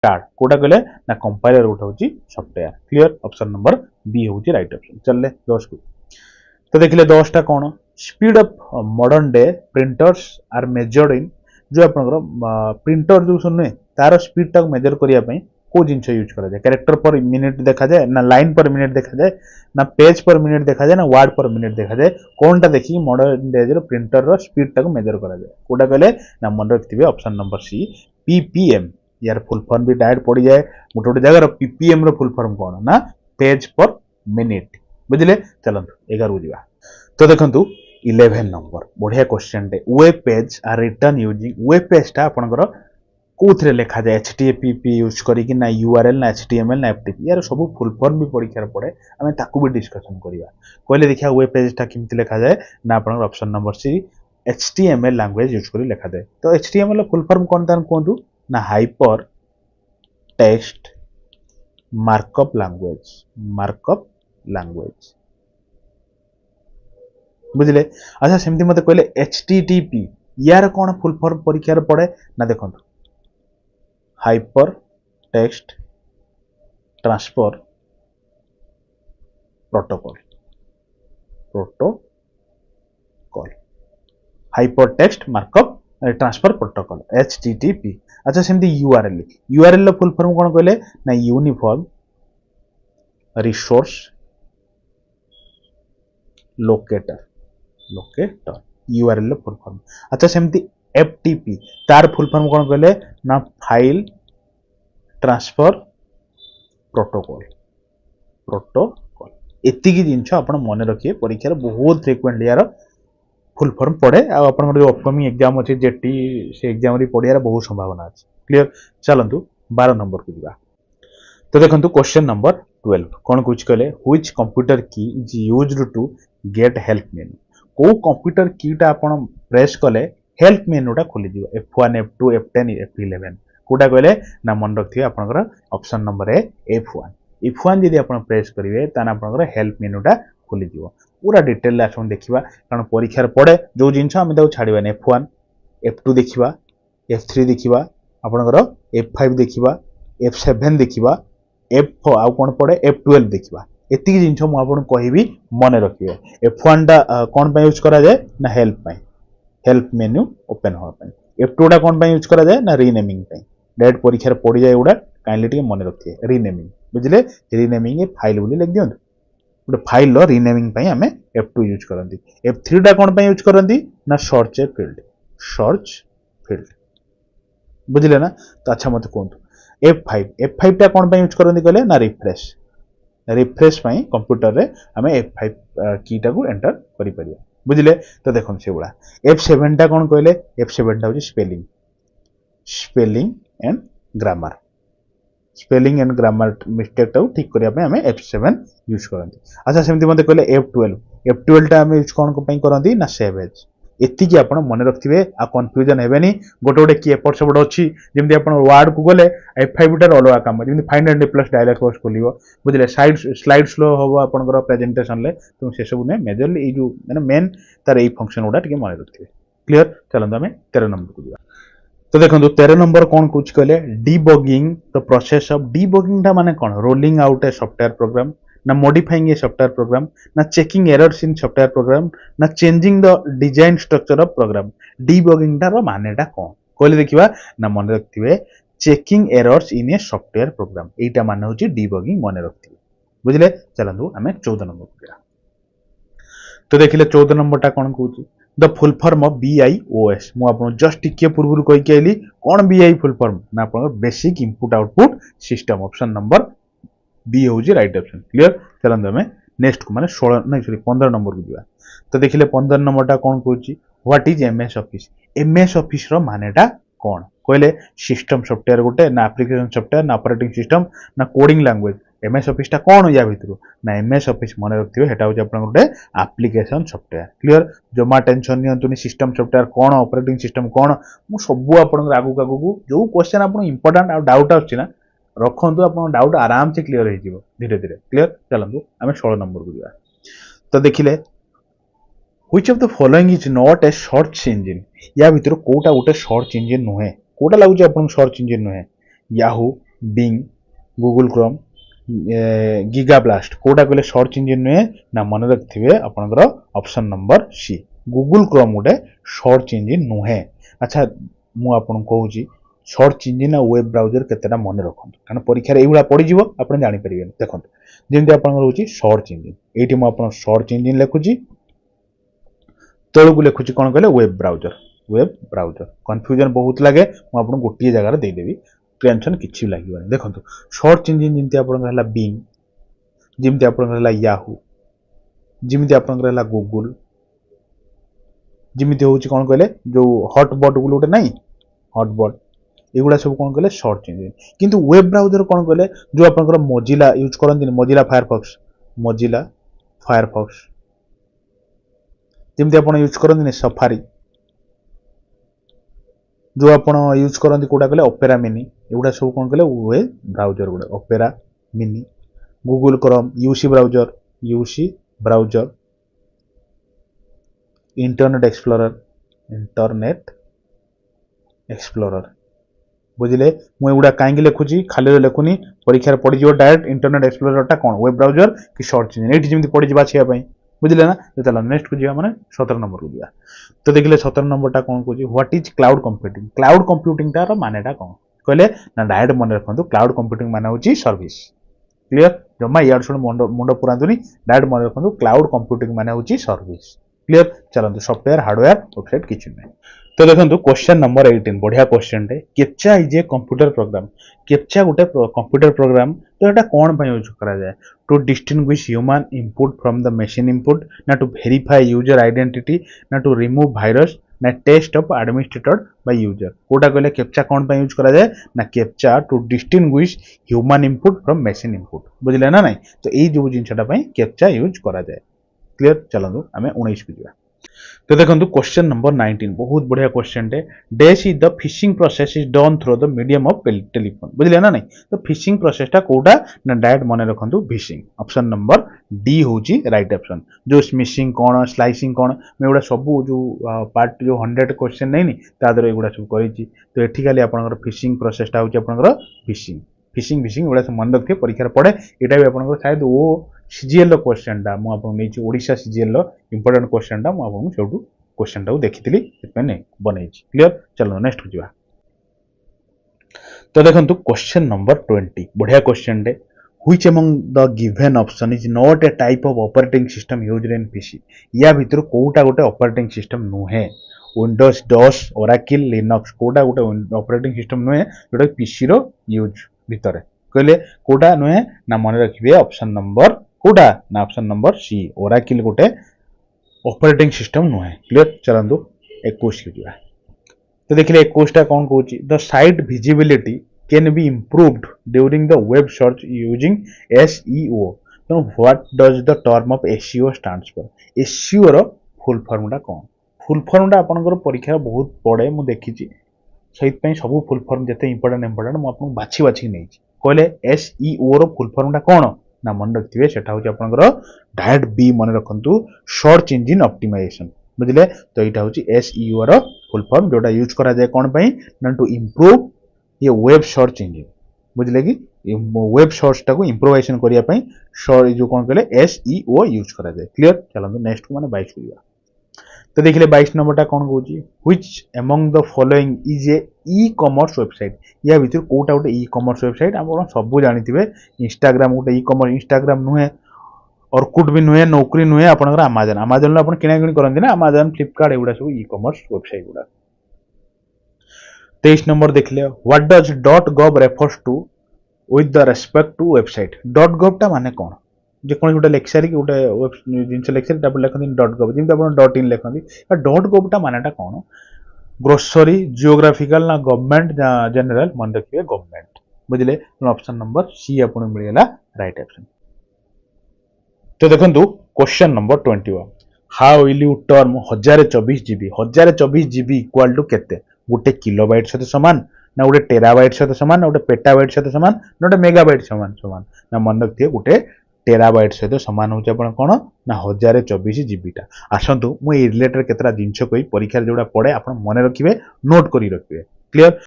Start Kota कहले ना compiler गोटे होची software clear option number B होची राइट ऑप्शन चलले 10 को तो देखिले 10 टा कोन speed of modern day printers are measured in जो आपनकर प्रिंटर जो सुनने तार स्पीड टा मेजर करिया पई को जिंस यूज करा जाय कैरेक्टर पर मिनिट देखा जाए ना लाइन पर मिनिट देखा जाए ना पेज पर मिनिट देखा जाए ना वर्ड पर मिनिट देखा जाए कोनटा देखि मॉडर्न डे रो प्रिंटर रो स्पीड टा मेजर करा जाए कोटा कहले ना मन रखथिबे ऑप्शन नंबर सी पीपीएम यार फुल फॉर्म भी डायरेक्ट पड़ी जाए गोटे गोटे जगह पीपीएम रो फुल फॉर्म कोन ना पेज पर मिनिट बुझिले चलंतु 11 को जीवा तो देखंतु 11 नंबर बढ़िया क्वेश्चन डे web page are return using web page टा आपनकर कोथरे लिखा जाए http यूज करी कि ना url ना html ना ftp यार सब फुल फॉर्म भी परीक्षा पड़े आमे ताकू भी डिस्कशन करिया कहले देखिया वेब पेज टा किमति लिखा जाए ना आपन option number C html language use करी लिखा जाए तो html फुल फॉर्म कोन तान कोंतु ना हाइपर टेक्स्ट मार्कअप लैंग्वेज बुझिले अच्छा सेमती मते कहले http यार कोन फुल फॉर्म परीक्षा पड़े ना देखंतु hyper text transfer protocol hyper text markup transfer protocol HTTP अच्छा सेमती URL फुल फॉर्म कोन कहले ना uniform resource locator URL full form अच्छा सेमती FTP तार फुल फॉर्म कोन कहले ना फाइल ट्रांसफर प्रोटोकॉल एति की जिंस आपण मन रखिए परीक्षा रे बहुत फ्रीक्वेंटली यार फुल फॉर्म पड़े आ आपण जो अपकमिंग एग्जाम अछि जेटी से एग्जाम रे पड़ियार बहुत संभावना अछि क्लियर चलंतु 12 नंबर को दिबा तो देखंतु क्वेश्चन नंबर 12 कोन कुछ कहले which computer key is used to get help menu को कंप्यूटर कीटा आपण प्रेस कले हेल्प मेनूटा खोली दियो F1 F2 F10 F11 Kota कहले ना मन रखिए आपनकर ऑप्शन नंबर ए F1 यदि आपण प्रेस करिवे ताना आपनकर हेल्प मेनूटा खोली दियो पूरा डिटेल आसन देखिबा कारण परीक्षा रे पड़े जो जिंस हम दाउ छाडिबाने F1 F2 देखिबा F3 देखिबा आपनकर F5 देखिबा F7 देखिबा F4 आ कोन पड़े F12 देखिबा एति जिंस मु आपन कहिबी मन रखिए F1 टा कोन पे यूज करा जाय ना हेल्प मेन्यू ओपन हो पाए F2 टा कोन पे यूज करा जाय ना रीनेमिंग पे डायरेक्ट परीक्षा रे पड़ी जाय उडा काइंडली टिके मन रखिए रीनेमिंग बुझले रीनेमिंग ए फाइल बोली लिख दियंतु गोटे फाइल रो रीनेमिंग पे हमें F2 यूज करंती F3 टा कोन पे यूज करंती ना सर्च फील्ड बुझले ना तो अच्छा मत कोंतु F5 टा कोन पे यूज करंती कहले ना रिफ्रेश पई कंप्यूटर रे हमें F5 की टा को एंटर करि परिया बुझले तो देखन से बडा F7 टा कोन कहले F7 टा होची स्पेलिंग एंड ग्रामर मिस्टेक टा ठीक करिया पे हमें F7 यूज करंती अच्छा सेमती मते कहले F12 टा हमें यूज कोन को पई करंती ना सेव एज एति की आपण मन रखथिबे आ कंफ्यूजन हेबेनी गोटे गोटे की एपट सेपट अछि जेमति आपण वर्ड को गले F5 टा अलगा काम जेमति find and replace dialog box खोलियो बुझले स्लाइड स्लो होबो आपनकर प्रेजेंटेशन ले तुम से सब ने मेजरली ए जो माने मेन तार ए फंक्शन उडा टिके मन रखथिबे क्लियर चलंदा हमें 13 नंबर को दिबा तो देखंतु 13 नंबर कोन कुछ कहले debugging the process of debugging टा माने कोन rolling out a software program ना मॉडिफाइंग ए सॉफ्टवेयर प्रोग्राम ना checking errors in software program ना changing the design structure of program debugging टा रो मानेटा कोन कहले देखिबा ना मन रखथिबे checking errors in a software program एटा माने होची डीबगिंग मन रखथिबे बुझले चलंतु हमें 14 नंबर को तो देखिले 14 नंबर टा कोन कहूची the full form of BIOS मु आपन जस्ट टिके पूर्व कहि के आइली कोन BI फुल फॉर्म ना आपन basic input output system option number B होजी राइट ऑप्शन क्लियर चलन हमें नेक्स्ट को माने 16 नहीं सॉरी 15 नंबर को दिबा तो देखिले 15 नंबर टा कोन कहूची व्हाट इज MS ऑफिस रो मानेटा कोन कहले सिस्टम सॉफ्टवेयर गोटे ना एप्लीकेशन सॉफ्टवेयर ना ऑपरेटिंग सिस्टम ना कोडिंग लैंग्वेज MS ऑफिस टा कोन या भितरु ना MS ऑफिस मन रखथिबे हेटा होची आपन गोटे एप्लीकेशन सॉफ्टवेयर क्लियर जमा टेंशन नियंतुनी सिस्टम सॉफ्टवेयर कोन ऑपरेटिंग सिस्टम कोन मु सब आपन आगु जो क्वेश्चन आपन इंपोर्टेंट आ डाउट आछि ना रखंतु आपन डाउट आराम से क्लियर हो जिवो धीरे धीरे क्लियर चलंतु हमें 16 नंबर को दिबा तो देखिले which of the following is not a search engine या भीतर कोटा गोटे सर्च इंजन नुहे कोटा लागु आपन सर्च इंजन नुहे Yahoo Bing Google Chrome Gigablast कोटा कहले सर्च इंजिन नुहे ना मन रखिथे आपनकर option number C Google Chrome गोटे सर्च इंजिन नुहे। अच्छा मु आपन कहूची सर्च इंजिन और वेब ब्राउजर केतेटा मन रखंतु कारण परीक्षा एइगुला पड़ी जिवो आपन जानि परिबेन देखंतु जेंति आपन होची सर्च इंजिन एठी मु आपन सर्च इंजिन लिखुची तळकु लिखुची कोन कहले वेब ब्राउजर कंफ्यूजन बहुत लागे मु आपन गोटिए जगह रे दे देबी टेंशन किछि लागिबनी देखंतु सर्च इंजिन जेंति आपन हला बिंग जेंति आपन हला याहू जेंति आपन हला गूगल जेमिति होची कोन कहले जो हॉटबॉट गुलोटे नाही हॉटबॉट एगुड़ा सब कोन कहले सर्च इंजिन किंतु वेब ब्राउजर कोन कहले जो आपनकर मोजिला यूज करंती मोजिला फायरफॉक्स जेमति आपण यूज करंती सफारी जो आपण यूज करंती कोडा कहले ओपेरा मिनी एगुड़ा सब कोन कहले वेब ब्राउजर गुडा Opera Mini Google Chrome UC browser Internet Explorer बुझिले मु एगुड़ा कांगी लिखुची खाली लिखुनी परीक्षा पड़ी जिवो डायरेक्ट इंटरनेट एक्सप्लोरर टा कोन वेब ब्राउजर कि सर्च इंजिन एठी जेमति पड़ी जिबा छिया पई बुझिले ना तो चलो नेक्स्ट को जिया माने 17 नंबर को जिया तो देखिले 17 नंबर टा कोन कोची व्हाट इज क्लाउड कंप्यूटिंग टा रो मानेटा कोन कहले ना डायरेक्ट मन रखंतु क्लाउड कंप्यूटिंग माने होची सर्विस क्लियर जम्मा यार सुन मुंडो पुरांतुनी डायरेक्ट मन रखंतु क्लाउड कंप्यूटिंग माने होची सर्विस क्लियर चलंतु सॉफ्टवेयर हार्डवेयर वेबसाइट किछि नै तो देखंतु क्वेश्चन नंबर 18 बढ़िया क्वेश्चन टे CAPTCHA is a computer program CAPTCHA गोटे कंप्यूटर प्रोग्राम तो एटा कोन पय यूज करा जाय to distinguish human input from the machine input ना टू वेरीफाई यूजर आइडेंटिटी ना टू रिमूव वायरस ना test of administered by user कोटा कहले कैप्चा कोन पय यूज करा जाय ना CAPTCHA to distinguish human input from machine input बुझले ना नहीं तो एई जो जिंसटा पय कैप्चा यूज करा जाय क्लियर चलंतु आमे 19 को जिया तो देखो क्वेश्चन नंबर 19 बहुत बढ़िया क्वेश्चन टे dash is the fishing process is done through the medium of telephone बुझले ना नहीं तो फिशिंग प्रोसेस टा कोडा ना डायरेक्ट मन रखंतु फिशिंग ऑप्शन नंबर डी होची राइट ऑप्शन जो स्मिशिंग कोन स्लाइसिंग कोन मेगुडा सब जो पार्ट जो 100 क्वेश्चन नहीं तादर एगुडा सब करिछि तो एठी खाली आपनकर फिशिंग प्रोसेस टा होची आपनकर फिशिंग एगुडा सब मन रखिए परीक्षा पड़े एटा भी आपनकर शायद वो सीजीएल क्वेश्चन टा मु आपन नेछि ओडिशा सीजीएल इंपोर्टेंट क्वेश्चन टा मु आपन सेटू क्वेश्चन टा देखिथिली एतने बनैछि क्लियर चलो नेक्स्ट हो जिवा तो देखंतु क्वेश्चन नंबर 20 बढ़िया क्वेश्चन टे which among the given option is not a type of operating system used in PC या भीतर कोटा गोटे ऑपरेटिंग सिस्टम नुहे विंडोज डॉस ओराकिल लिनक्स कोटा गोटे ऑपरेटिंग सिस्टम नुहे जोटा पीसी रो यूज भीतर कहले कोटा नुहे ना मन रखिबे ऑप्शन नंबर कोटा ना ऑप्शन नंबर सी ओराकिल गोटे ऑपरेटिंग सिस्टम नुहे क्लियर चलंतु 21 को जिया तो देखिले 21 टा कोन कहूची the site visibility can be improved during the web search using SEO तो what does the term of SEO stands for SEO रो फुल फॉर्म टा कोन फुल फॉर्म टा आपनकर परीक्षा बहुत पड़े मु देखिची सहित पई सब फुल फॉर्म जते इंपोर्टेंट मु आपन बाछि नै कहले एसईओ रो फुल फॉर्म टा कोन ना मन रखिबे सेटा होची आपनकर डायरेक्ट बी मन रखंतु सर्च इंजिन ऑप्टिमाइजेशन बुझले तो एटा होची एसईओ रो फुल फॉर्म जोटा यूज करा जाय कोन पई ना टू इंप्रूव ये वेब सर्च इंजिन बुझले कि वेब सर्च टा को इंप्रूवाइजेशन करिया पई जो कोन कहले एसईओ यूज करा जाय क्लियर चलंतु नेक्स्ट को माने 22 करिया तो देखिले 22 नंबर टा कोन कहूची which among the following is a e commerce website या भीतर कोटा गोटे ई कॉमर्स वेबसाइट आपण सब जानिथिबे इंस्टाग्राम गोटे ई कॉमर्स इंस्टाग्राम नुहे ऑर्कुट भी नुहे नौकरी नुहे आपनकर अमेजन लो आपण किना किनी करंती ना अमेजन फ्लिपकार्ट एगुडा सब ई कॉमर्स वेबसाइट गुडा 23 नंबर देखले what does .gov refers to with the respect to website .gov टा माने कोन जे कोन गोटे लेक्चर कि गोटे जिंस लेक्चर टा लेखन .gov जिंत आपण .in लेखन .gov टा मानेटा कोन ग्रोसरी जियोग्राफिकल ना गवर्नमेंट जनरल मन रखिए गवर्नमेंट बुझले ऑप्शन नंबर सी आपण मिलेला राइट ऑप्शन तो देखंतु question number 21 how will you term 1024 GB equal to केते गोटे किलोबाइट सहित समान ना गोटे टेराबाइट सहित समान ना गोटे पेटाबाइट सहित समान ना गोटे मेगाबाइट समान ना मन रखिए गोटे टेराबाइट सहित समान होचे आपण कोन ना 1024 जीबी टा आसंतु मु ए रिलेटेड केतरा जिंस कोई परीक्षा जोडा पड़े आपण मन रखिबे नोट करी रखिबे क्लियर